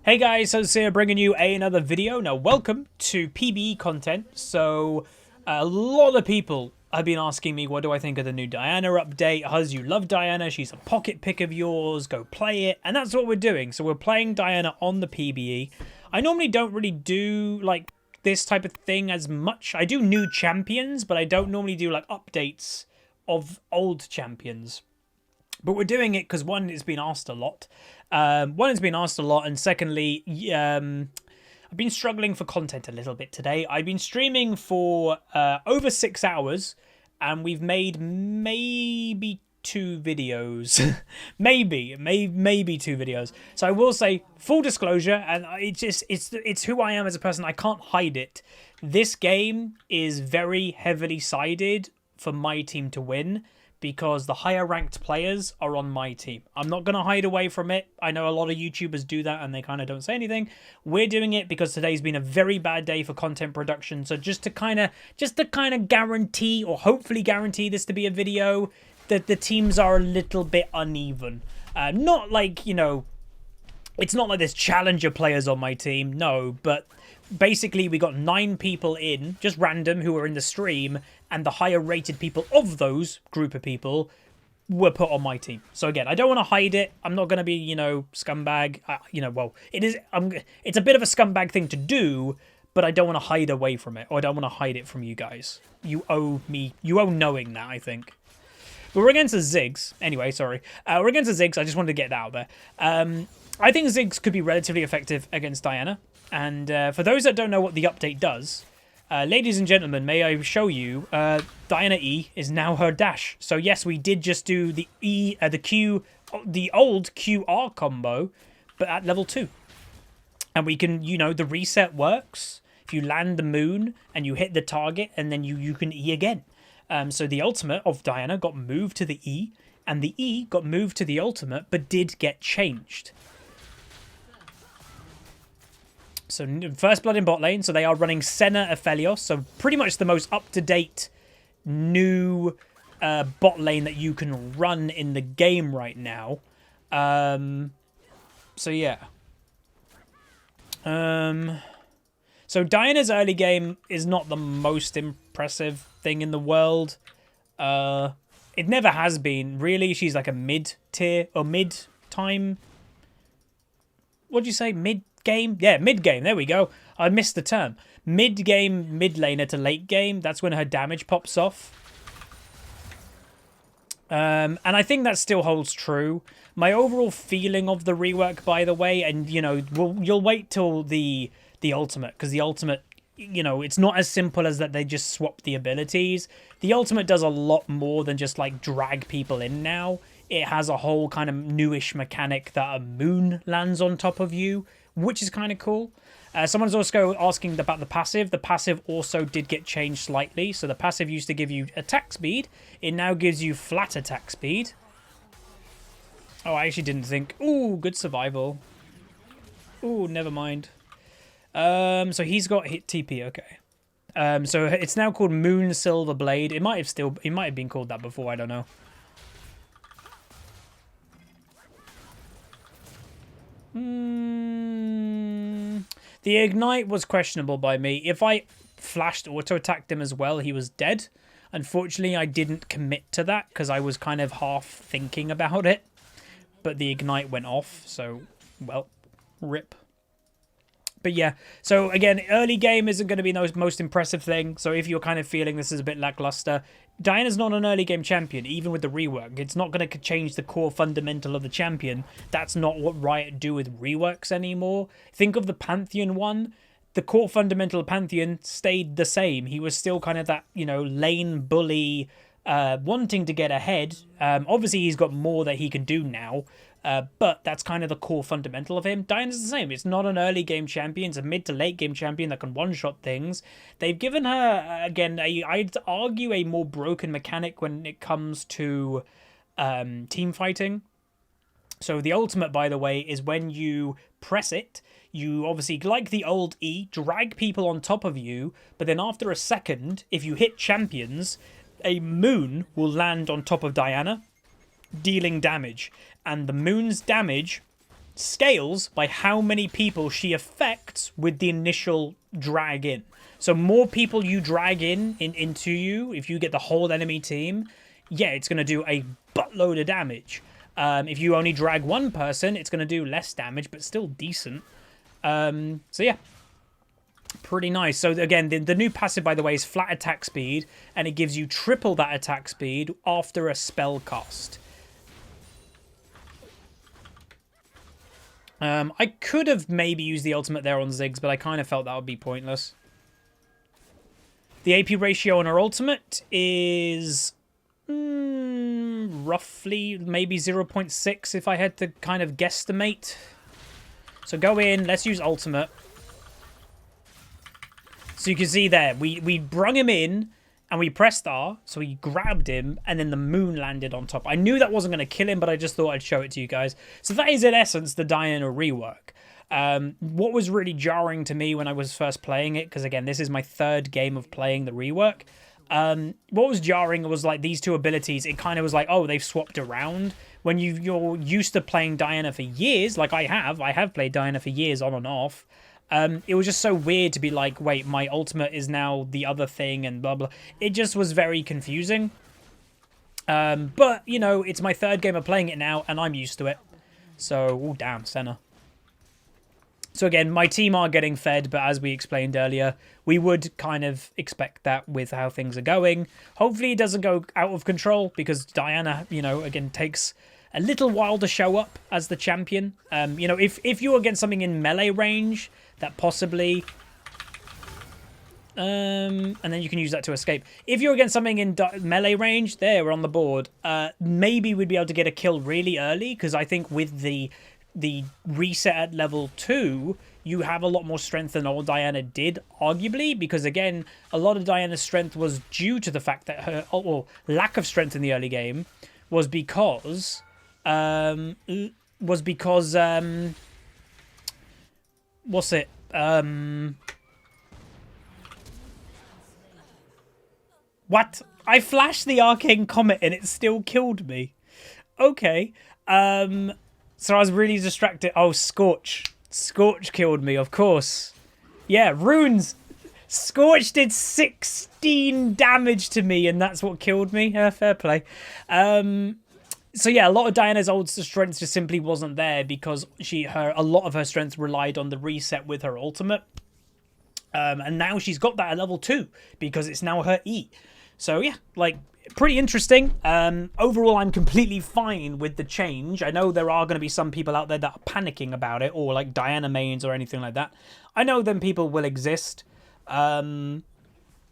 Hey guys, so here bringing you another video. Now welcome to PBE content. So a lot of people have been asking me what do I think of the new Diana update. Huz, you love Diana, she's a pocket pick of yours, go play it. And that's what we're doing. So we're playing Diana on the PBE. I normally don't really do like this type of thing as much. I do new champions, but I don't normally do like updates of old champions. But we're doing it because one, it's been asked a lot. And secondly, I've been struggling for content a little bit today. I've been streaming for over 6 hours, and we've made maybe 2 videos. maybe 2 videos. So I will say, full disclosure, and it's who I am as a person. I can't hide it. This game is very heavily sided for my team to win, because the higher ranked players are on my team. I'm not going to hide away from it. I know a lot of YouTubers do that and they kind of don't say anything. We're doing it because today's been a very bad day for content production. So just to kind of guarantee, or hopefully guarantee this to be a video, that the teams are a little bit uneven. Not like, you know, it's not like there's challenger players on my team. No, but basically we got 9 people in, just random, who were in the stream, and the higher rated people of those group of people were put on my team. So again, I don't want to hide it. I'm not going to be, you know, scumbag. Well, it is. It's a bit of a scumbag thing to do, but I don't want to hide away from it, or I don't want to hide it from you guys. You owe knowing that, I think. But we're against the Ziggs. Anyway, sorry. We're against the Ziggs. I just wanted to get that out there. I think Ziggs could be relatively effective against Diana. And for those that don't know what the update does, ladies and gentlemen, may I show you, Diana E is now her dash. So yes, we did just do the the old QR combo, but at level 2. And we can, you know, the reset works. If you land the moon and you hit the target, and then you can E again. So the ultimate of Diana got moved to the E, and the E got moved to the ultimate, but did get changed. So first blood in bot lane, so they are running Senna Aphelios, so pretty much the most up-to-date new bot lane that you can run in the game right now. So yeah. So Diana's early game is not the most impressive thing in the world. It never has been, really. She's like a mid-tier, or mid-time... What'd you say? Mid-game? Yeah, mid-game. There we go. I missed the term. Mid-game, mid-laner to late game. That's when her damage pops off. And I think that still holds true. My overall feeling of the rework, by the way, and, you know, you'll wait till the ultimate, because the ultimate, you know, it's not as simple as that they just swap the abilities. The ultimate does a lot more than just, like, drag people in now. It has a whole kind of newish mechanic that a moon lands on top of you, which is kind of cool. Someone's also asking about the passive. The passive also did get changed slightly. So the passive used to give you attack speed. It now gives you flat attack speed. Oh, I actually didn't think. Ooh, good survival. Ooh, never mind. So he's got hit TP, okay. So it's now called Moon Silver Blade. It might have been called that before, I don't know. The ignite was questionable by me. If I flashed auto-attacked him as well, he was dead. Unfortunately, I didn't commit to that because I was kind of half thinking about it. But the ignite went off, so, well, rip. But yeah, so again, early game isn't going to be the most impressive thing. So if you're kind of feeling this is a bit lackluster, Diana's not an early game champion, even with the rework. It's not going to change the core fundamental of the champion. That's not what Riot do with reworks anymore. Think of the Pantheon one. The core fundamental of Pantheon stayed the same. He was still kind of that, you know, lane bully, wanting to get ahead. Obviously, he's got more that he can do now. But that's kind of the core fundamental of him. Diana's the same. It's not an early game champion. It's a mid to late game champion that can one-shot things. They've given her, again, I'd argue a more broken mechanic when it comes to team fighting. So the ultimate, by the way, is when you press it, you obviously, like the old E, drag people on top of you, but then after a second, if you hit champions, a moon will land on top of Diana, dealing damage. And the moon's damage scales by how many people she affects with the initial drag in. So more people you drag into you, if you get the whole enemy team, yeah, it's going to do a buttload of damage. If you only drag one person, it's going to do less damage, but still decent. So yeah, pretty nice. So again, the new passive, by the way, is flat attack speed, and it gives you triple that attack speed after a spell cast. I could have maybe used the ultimate there on Ziggs, but I kind of felt that would be pointless. The AP ratio on her ultimate is roughly maybe 0.6 if I had to kind of guesstimate. So go in, let's use ultimate. So you can see there, we brung him in and we pressed R, so he grabbed him and then the moon landed on top. I knew that wasn't going to kill him, but I just thought I'd show it to you guys. So that is in essence the Diana rework. What was really jarring to me when I was first playing it, because again, this is my third game of playing the rework. What was jarring was like these two abilities, it kind of was like, oh, they've swapped around. When you're used to playing Diana for years, like I have played Diana for years on and off. It was just so weird to be like, wait, my ultimate is now the other thing and blah, blah. It just was very confusing. But, you know, it's my third game of playing it now and I'm used to it. So, oh, damn, Senna. So again, my team are getting fed, but as we explained earlier, we would kind of expect that with how things are going. Hopefully it doesn't go out of control because Diana, you know, again, takes a little while to show up as the champion. You know, if you're against something in melee range, that possibly... and then you can use that to escape. If you're against something in melee range, there, we're on the board. Maybe we'd be able to get a kill really early, because I think with the reset at level 2, you have a lot more strength than old Diana did, arguably, because again, a lot of Diana's strength was due to the fact that her, or lack of strength in the early game, was because what's it? What? I flashed the Arcane Comet and it still killed me. Okay. So I was really distracted. Oh, Scorch. Scorch killed me, of course. Yeah, runes. Scorch did 16 damage to me, and that's what killed me. Fair play. So yeah, a lot of Diana's old strength just simply wasn't there because a lot of her strength relied on the reset with her ultimate. And now she's got that at level 2 because it's now her E. So yeah, like, pretty interesting. Overall, I'm completely fine with the change. I know there are going to be some people out there that are panicking about it, or like Diana mains or anything like that. I know them people will exist. Yeah,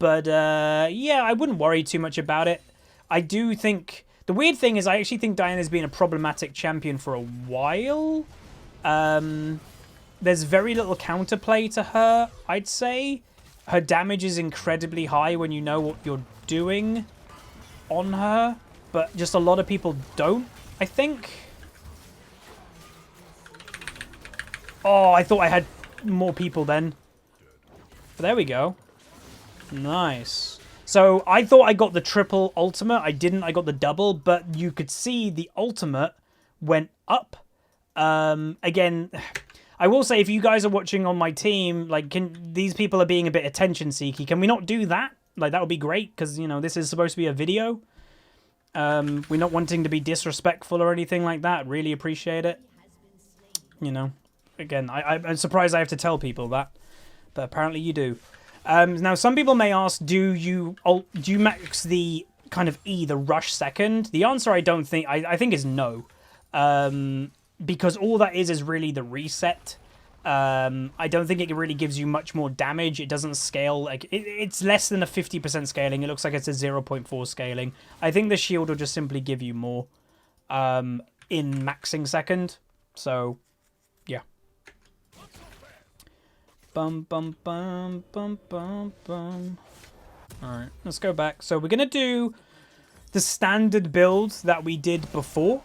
I wouldn't worry too much about it. I do think... The weird thing is I actually think Diana's been a problematic champion for a while. There's very little counterplay to her, I'd say. Her damage is incredibly high when you know what you're doing on her, but just a lot of people don't, I think. Oh, I thought I had more people then. But there we go. Nice. So I thought I got the triple ultimate. I didn't. I got the double, but you could see the ultimate went up. Again, I will say if you guys are watching on my team, like, these people are being a bit attention seeky. Can we not do that? Like, that would be great because, you know, this is supposed to be a video. We're not wanting to be disrespectful or anything like that. Really appreciate it. You know, again, I'm surprised I have to tell people that, but apparently you do. Now, some people may ask, do you max the kind of E, the rush second? The answer I think is no. Because all that is really the reset. I don't think it really gives you much more damage. It doesn't scale. Like it's less than a 50% scaling. It looks like it's a 0.4 scaling. I think the shield will just simply give you more in maxing second. So, yeah. Bum, bum, bum, bum, bum, bum. Alright, let's go back. So we're going to do the standard build that we did before.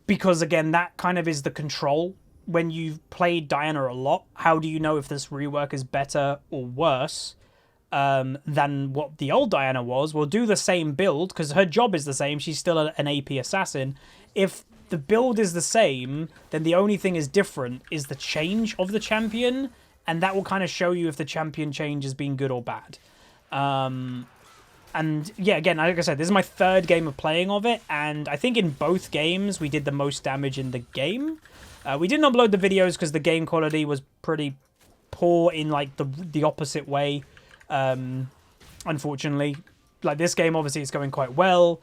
Because, again, that kind of is the control. When you've played Diana a lot, how do you know if this rework is better or worse than what the old Diana was? We'll do the same build, because her job is the same. She's still an AP assassin. If the build is the same, then the only thing is different is the change of the champion, and that will kind of show you if the champion change has been good or bad. And yeah, again, like I said, this is my 3rd game of playing of it, and I think in both games we did the most damage in the game. We didn't upload the videos because the game quality was pretty poor in like the opposite way, unfortunately. Like this game, obviously, it's going quite well.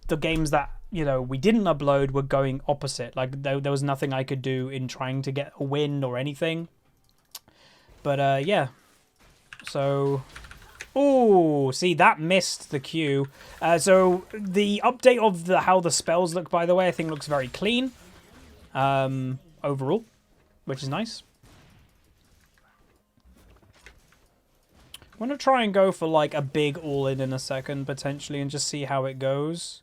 The games that, you know, we didn't upload were going opposite. Like there was nothing I could do in trying to get a win or anything. But yeah, so... Oh, see, that missed the Q. So the update of how the spells look, by the way, I think looks very clean overall, which is nice. I'm going to try and go for like a big all-in in a second, potentially, and just see how it goes.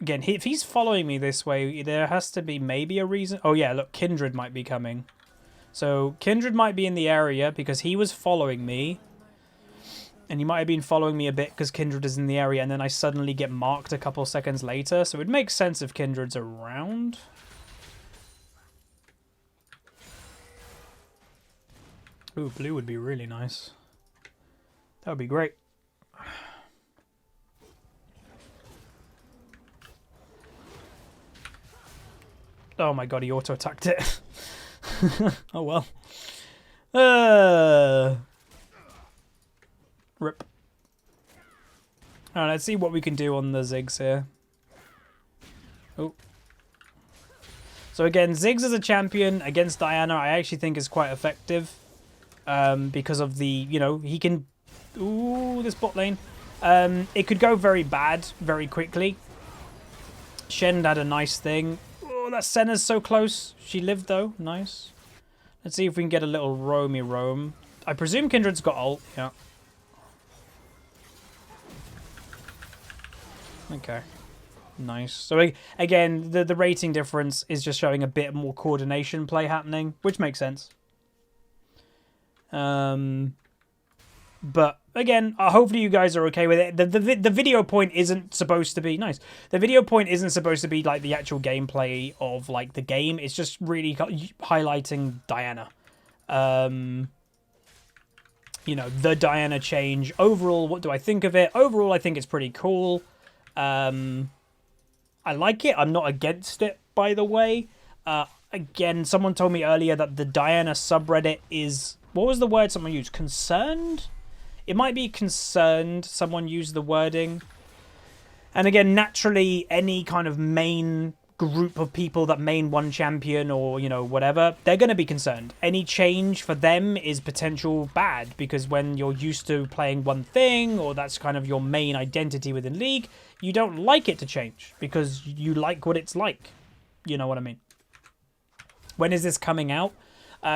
Again, if he's following me this way, there has to be maybe a reason. Oh yeah, look, Kindred might be coming. So Kindred might be in the area because he was following me. And he might have been following me a bit because Kindred is in the area, and then I suddenly get marked a couple seconds later. So it makes sense if Kindred's around. Ooh, blue would be really nice. That would be great. Oh my god, he auto-attacked it. Oh well. Rip. Alright, let's see what we can do on the Ziggs here. Oh. So again, Ziggs as a champion against Diana, I actually think is quite effective. Because of the, you know, he can... Ooh, this bot lane. It could go very bad very quickly. Shen had a nice thing. Oh, that Senna's so close. She lived, though. Nice. Let's see if we can get a little roamy roam. I presume Kindred's got ult. Yeah. Okay. Nice. So, again, the rating difference is just showing a bit more coordination play happening, which makes sense. But again, hopefully you guys are okay with it. The video point isn't supposed to be nice. The video point isn't supposed to be like the actual gameplay of like the game. It's just really highlighting Diana. You know, the Diana change. Overall, what do I think of it? Overall, I think it's pretty cool. I like it. I'm not against it, by the way. Again, someone told me earlier that the Diana subreddit is... What was the word someone used? Concerned? It might be concerned. Someone used the wording. And again, naturally, any kind of main group of people that main one champion or, you know, whatever, they're going to be concerned. Any change for them is potential bad because when you're used to playing one thing or that's kind of your main identity within League, you don't like it to change because you like what it's like. You know what I mean? When is this coming out?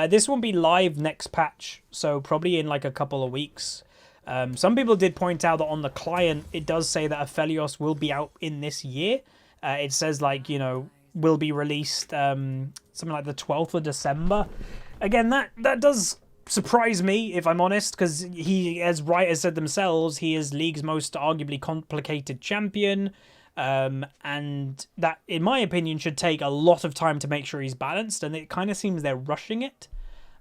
This won't be live next patch, so probably in like a couple of weeks. Some people did point out that on the client, it does say that Aphelios will be out in this year. It says like, you know, will be released something like the 12th of December. Again, that does surprise me, if I'm honest, because he, as writers said themselves, he is League's most arguably complicated champion. And that, in my opinion, should take a lot of time to make sure he's balanced, and it kind of seems they're rushing it.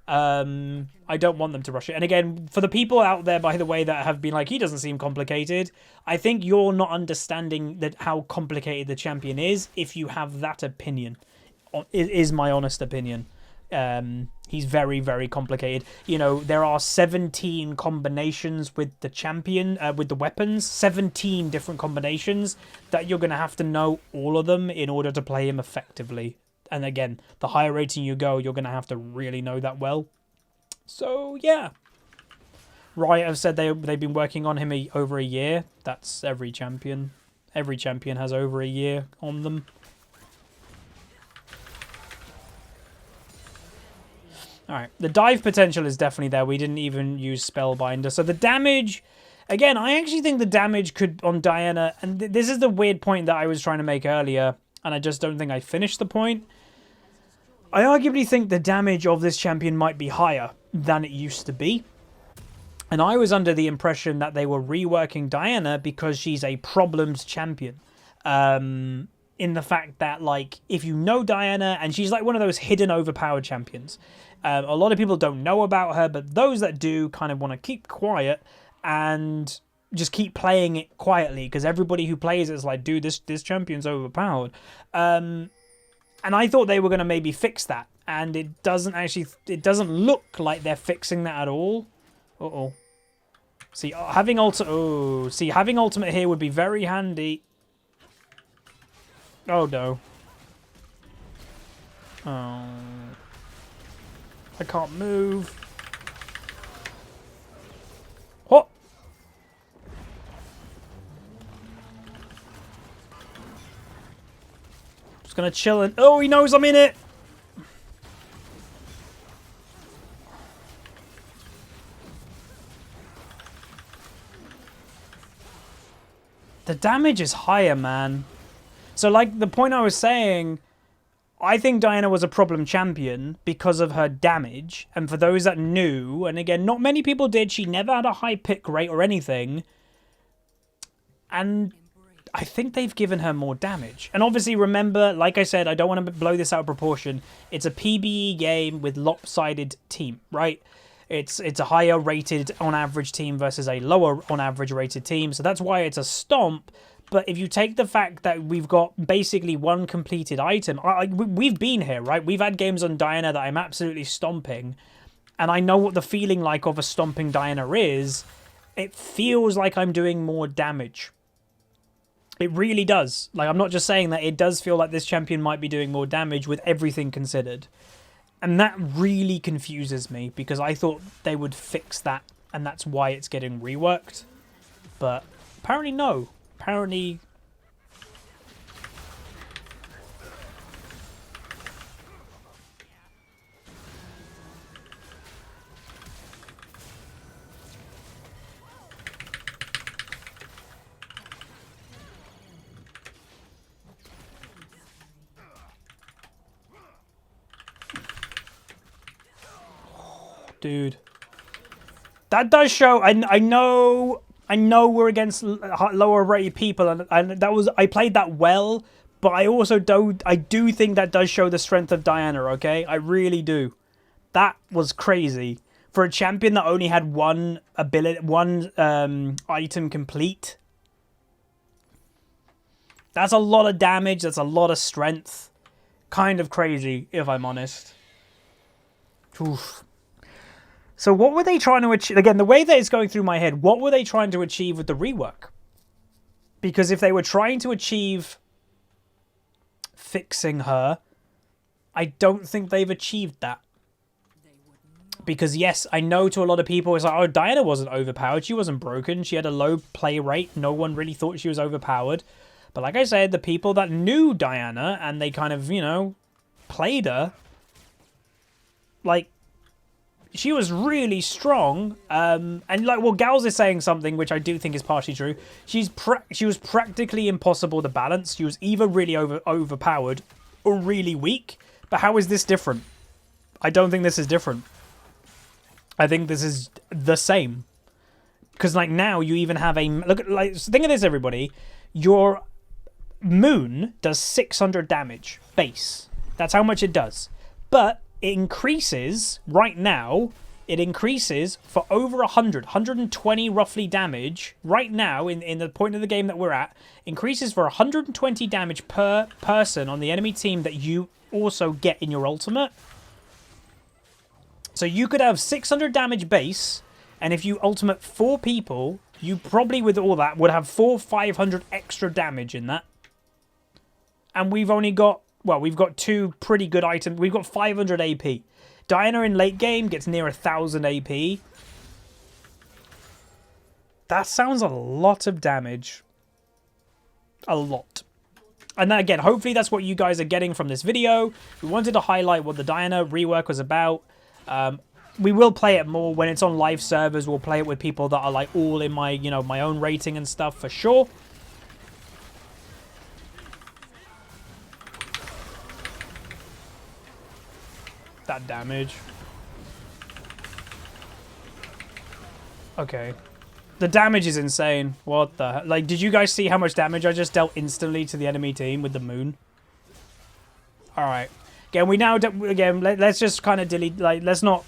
I don't want them to rush it. And again, for the people out there, by the way, that have been like, he doesn't seem complicated, I think you're not understanding that how complicated the champion is if you have that opinion. It is my honest opinion. He's very, very complicated. You know, there are 17 combinations with the champion, with the weapons. 17 different combinations that you're going to have to know all of them in order to play him effectively. And again, the higher rating you go, you're going to have to really know that well. So, yeah. Riot have said they've been working on him over a year. That's every champion. Every champion has over a year on them. Alright, the dive potential is definitely there. We didn't even use Spellbinder. So the damage, again, I actually think the damage could, on Diana, and this is the weird point that I was trying to make earlier, and I just don't think I finished the point. I arguably think the damage of this champion might be higher than it used to be. And I was under the impression that they were reworking Diana because she's a problems champion. In the fact that, like, if you know Diana, and she's like one of those hidden overpowered champions. A lot of people don't know about her, but those that do kind of want to keep quiet and just keep playing it quietly, because everybody who plays it is like, dude, this champion's overpowered. And I thought they were going to maybe fix that, and it doesn't look like they're fixing that at all. Uh-oh. See, having ultimate here would be very handy. Oh, no. Oh. I can't move. What? Just gonna chill and... Oh, he knows I'm in it! The damage is higher, man. So, like, the point I was saying, I think Diana was a problem champion because of her damage. And for those that knew, and again, not many people did, she never had a high pick rate or anything. And I think they've given her more damage. And obviously, remember, like I said, I don't want to blow this out of proportion. It's a PBE game with lopsided team, right? It's a higher rated on average team versus a lower on average rated team. So that's why it's a stomp. But if you take the fact that we've got basically one completed item, we've been here, right? We've had games on Diana that I'm absolutely stomping. And I know what the feeling like of a stomping Diana is. It feels like I'm doing more damage. It really does. Like, I'm not just saying that. It does feel like this champion might be doing more damage with everything considered. And that really confuses me, because I thought they would fix that. And that's why it's getting reworked. But apparently no. Apparently... Dude. That does show... I know we're against lower rated people, and that was... I played that well, but I also do think that does show the strength of Diana, okay? I really do. That was crazy. For a champion that only had one item complete. That's a lot of damage, that's a lot of strength. Kind of crazy, if I'm honest. Oof. So what were they trying to achieve? Again, the way that it's going through my head, what were they trying to achieve with the rework? Because if they were trying to achieve fixing her, I don't think they've achieved that. Because yes, I know to a lot of people, it's like, oh, Diana wasn't overpowered. She wasn't broken. She had a low play rate. No one really thought she was overpowered. But like I said, the people that knew Diana and they kind of, you know, played her, like, she was really strong, and like, well, Gals is saying something which I do think is partially true. She was practically impossible to balance. She was either really overpowered or really weak. But how is this different? I don't think this is different. I think this is the same. Because like now you even have a look at, like, think of this, everybody. Your moon does 600 damage base. That's how much it does. But it increases right now. It increases for over 120 roughly damage right now in the point of the game that we're at. Increases for 120 damage per person on the enemy team that you also get in your ultimate. So you could have 600 damage base, and if you ultimate 4 people, you probably with all that would have 500 extra damage in that. And we've only got, well, we've got 2 pretty good items. We've got 500 AP. Diana in late game gets near 1,000 AP. That sounds a lot of damage. A lot. And then again, hopefully that's what you guys are getting from this video. We wanted to highlight what the Diana rework was about. We will play it more when it's on live servers. We'll play it with people that are like all in my, you know, my own rating and stuff for sure. That damage. Okay. The damage is insane. What the... Like, did you guys see how much damage I just dealt instantly to the enemy team with the moon? Alright. Again, let's just kind of delete... Like, let's not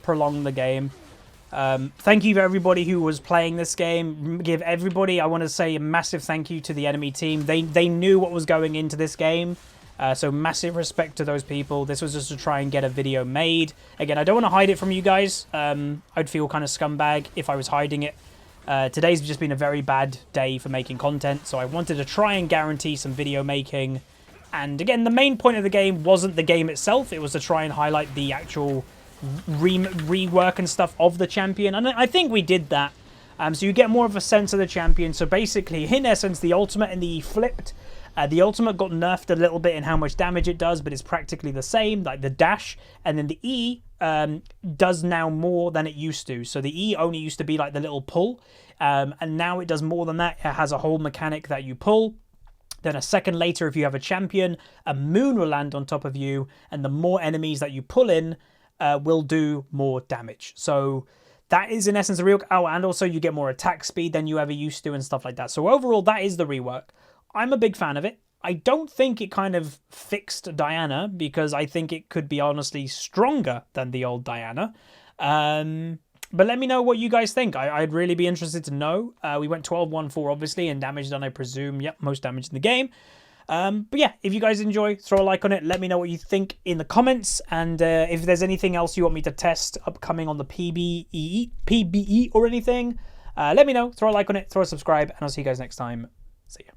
prolong the game. Thank you to everybody who was playing this game. Give everybody, I want to say, a massive thank you to the enemy team. They knew what was going into this game. So massive respect to those people. This was just to try and get a video made. Again, I don't want to hide it from you guys. I'd feel kind of scumbag if I was hiding it. Today's just been a very bad day for making content, so I wanted to try and guarantee some video making. And again, the main point of the game wasn't the game itself. It was to try and highlight the actual rework and stuff of the champion. And I think we did that. So you get more of a sense of the champion. So basically, in essence, the ultimate and the E flipped. The ultimate got nerfed a little bit in how much damage it does, but it's practically the same, like the dash. And then the E does now more than it used to. So the E only used to be like the little pull. And now it does more than that. It has a whole mechanic that you pull. Then a second later, if you have a champion, a moon will land on top of you. And the more enemies that you pull in will do more damage. So that is in essence a real... Oh, and also you get more attack speed than you ever used to and stuff like that. So overall, that is the rework. I'm a big fan of it. I don't think it kind of fixed Diana because I think it could be honestly stronger than the old Diana. But let me know what you guys think. I'd really be interested to know. We went 12-1-4 obviously and damage done, I presume. Yep, most damage in the game. But yeah, if you guys enjoy, throw a like on it. Let me know what you think in the comments. And if there's anything else you want me to test upcoming on the PBE or anything, let me know. Throw a like on it, throw a subscribe, and I'll see you guys next time. See ya.